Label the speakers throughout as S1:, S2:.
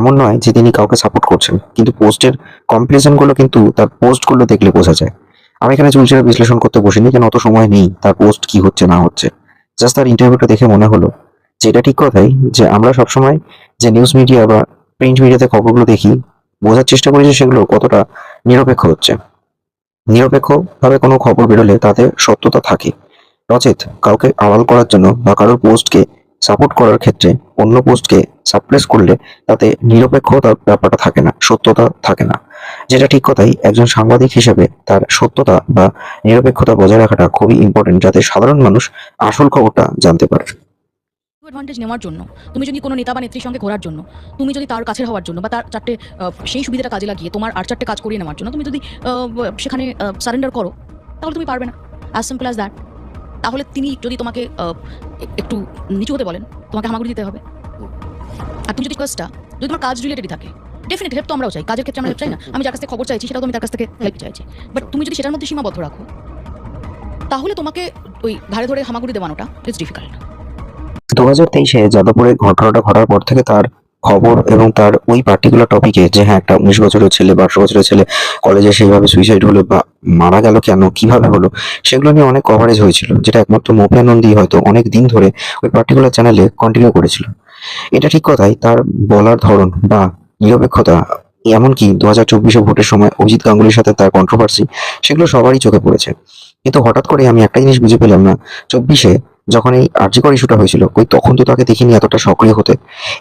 S1: এমন নয় যে তিনি কাউকে সাপোর্ট করছেন, কিন্তু পোস্টের কম্পারিজনগুলো কিন্তু তার পোস্টগুলো দেখলে বোঝা যায়। আমি এখানে চুলচেরা বিশ্লেষণ করতে বসিনি, কেন অত সময় নেই তার পোস্ট কি হচ্ছে না হচ্ছে। জাস্ট তার ইন্টারভিউটা দেখে মনে হলো যে এটা ঠিক কথাই যে আমরা সবসময় যে নিউজ মিডিয়া বা প্রিন্ট মিডিয়াতে খবরগুলো দেখি, বোঝার চেষ্টা করি যে সেগুলো কতটা নিরপেক্ষ হচ্ছে। নিরপেক্ষভাবে কোনো খবর বেরোলে তাতে সত্যতা থাকে, নচেত কাউকে আড়াল করার জন্য বা কারোর পোস্টকে সাপোর্ট করার ক্ষেত্রে অন্য পোস্টকে সাপ্রেস করলে তাতে নিরপেক্ষতার ব্যাপারটা থাকে না, সত্যতা থাকে না। যেটা ঠিক কথাই, একজন সাংবাদিক হিসেবে তার সত্যতা বা নিরপেক্ষতা বজায় রাখাটা খুবই ইম্পর্টেন্ট, যাতে সাধারণ মানুষ আসল খবরটা জানতে পারে।
S2: অ্যাডভান্টেজ নেওয়ার জন্য, তুমি যদি কোনো নেতা বা নেত্রীর সঙ্গে ঘোরার জন্য, তুমি যদি তার কাছের হওয়ার জন্য বা তার চারটে সেই সুবিধাটা কাজে লাগিয়ে তোমার আর চারটে কাজ করিয়ে নেওয়ার জন্য তুমি যদি সেখানে সারেন্ডার করো, তাহলে তুমি পারবে না। As simple as that. তাহলে তিনি যদি তোমাকে একটু নিচু হতে বলেন, তোমাকে হামাগুড়ি দিতে হবে। আর তুমি যদি কাজটা যদি তোমার কাজ রিলেটেডই থাকে, ডেফিনেটলি হেল্প তো আমরাও চাই, কাজের ক্ষেত্রে আমরা হেল্প চাই না। আমি যার কাছ থেকে খবর চাইছি সেটাও আমি তার কাছ থেকে হেল্প চাইছি, বাট তুমি যদি সেটার মধ্যে সীমাবদ্ধ রাখো, তাহলে তোমাকে ওই ধারে ধরে হামাগুড়ি দেওয়ানোটা ইটস ডিফিকাল্ট।
S1: 2023-এ যাদবপুরে ঘটনাটা ঘটার পর থেকে তার খবর এবং তার ওই পার্টিকুলার টপিকে যে হ্যাঁ একটা 19 বছরের ছেলে বা 18 বছরের ছেলে কলেজে সেইভাবে সুইসাইড হলো বা মারা গেল কেন, কিভাবে হলো, সেগুলো নিয়ে অনেক কভারেজ হয়েছিল, যেটা একমাত্র মৌপিয়া নন্দী হয়তো অনেক দিন ধরে ওই পার্টিকুলার চ্যানেলে কন্টিনিউ করেছিল। এটা ঠিক কথাই, তার বলার ধরন বা নিরপেক্ষতা, এমনকি 2024-এ ভোটের সময় অজিত গাঙ্গুলির সাথে তার কন্ট্রোভার্সি, সেগুলো সবারই চোখে পড়েছে। কিন্তু হঠাৎ করে আমি একটা জিনিস বুঝে পেলাম না, 24-এ যখন এই আরজিকর ইস্যুটা হয়েছিল, কই তখন তো তাকে দেখিনি এতটা সক্রিয় হতে।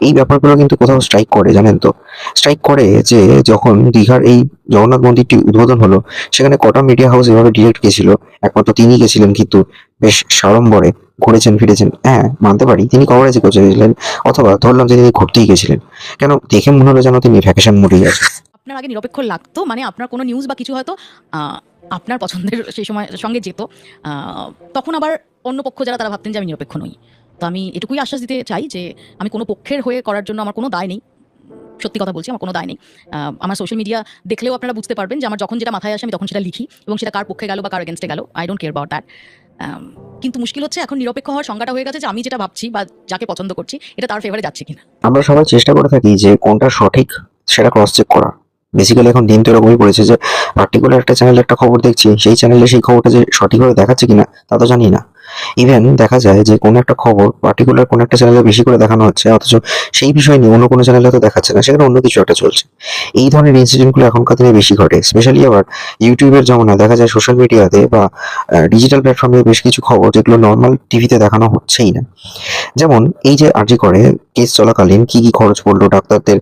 S1: এই ব্যাপারগুলো কিন্তু কোথাও স্ট্রাইক করে, জানেন তো? স্ট্রাইক করে যে যখন দীঘার এই জগন্নাথ মন্দিরটি উদ্বোধন হলো, সেখানে কটা মিডিয়া হাউস এভাবে ডিরেক্ট গেছিল, একমাত্র তিনি গেছিলেন, কিন্তু বেশ সাড়ম্বরে ঘুরেছেন ফিরেছেন। হ্যাঁ, মানতে পারি তিনি কভারেজে গেছিলেন, অথবা ধরলাম যে তিনি ঘুরতেই গেছিলেন। কেন দেখে মনে হলো যেন তিনি ভ্যাকেশন মোডেই আছে।
S2: আপনার আগে নিরপেক্ষ লাগতো, মানে আপনার কোনো নিউজ বা কিছু হয়তো আপনার পছন্দের সেই সময় সঙ্গে যেত, তখন আবার অন্য পক্ষ যারা তারা ভাবতেন যে আমি নিরপেক্ষ নই। তো আমি এটুকুই আশ্বাস দিতে চাই যে আমি কোনো পক্ষের হয়ে করার জন্য আমার কোনো দায় নেই। সত্যি কথা বলছি, আমার কোনো দায় নেই। আমার সোশ্যাল মিডিয়া দেখলেও আপনারা বুঝতে পারবেন যে আমার যখন যেটা মাথায় আসে আমি তখন সেটা লিখি, এবং সেটা কার পক্ষে গেল বা কার এগেনস্টে গেল, I don't care about that. কিন্তু মুশকিল হচ্ছে এখন নিরপেক্ষ হওয়ার সংজ্ঞাটা হয়ে গেছে যে আমি যেটা ভাবছি বা যাকে পছন্দ করছি এটা তার ফেভারে যাচ্ছে কিনা।
S1: আমরা সবাই চেষ্টা করে থাকি যে কোনটা সঠিক সেটা ক্রস চেক করা। বেসিক্যালি এখন দিন তো এরকমই পড়েছে যে পার্টিকুলার একটা চ্যানেলে একটা খবর দেখছি, সেই চ্যানেলে সেই খবরটা যে সঠিকভাবে দেখাচ্ছে কিনা তা তো জানি না। ইভেন দেখা যায় যে কোনো একটা খবর পার্টিকুলার কোনো একটা চ্যানেলে বেশি করে দেখানো হচ্ছে, অথচ সেই বিষয় নিয়ে অন্য কোনো চ্যানেলে তো দেখাচ্ছে না, সেখানে অন্য কিছু একটা চলছে। এই ধরনের ইনসিডেন্টগুলো এখনকার দিনে বেশি ঘটে, স্পেশালি আবার ইউটিউবের জমানায় দেখা যায় সোশ্যাল মিডিয়াতে বা ডিজিটাল প্ল্যাটফর্মে বেশ কিছু খবর যেগুলো নর্মাল টিভিতে দেখানো হচ্ছেই না। যেমন এই যে আরজি করে কেস চলাকালীন কি কি খরচ পড়লো ডাক্তারদের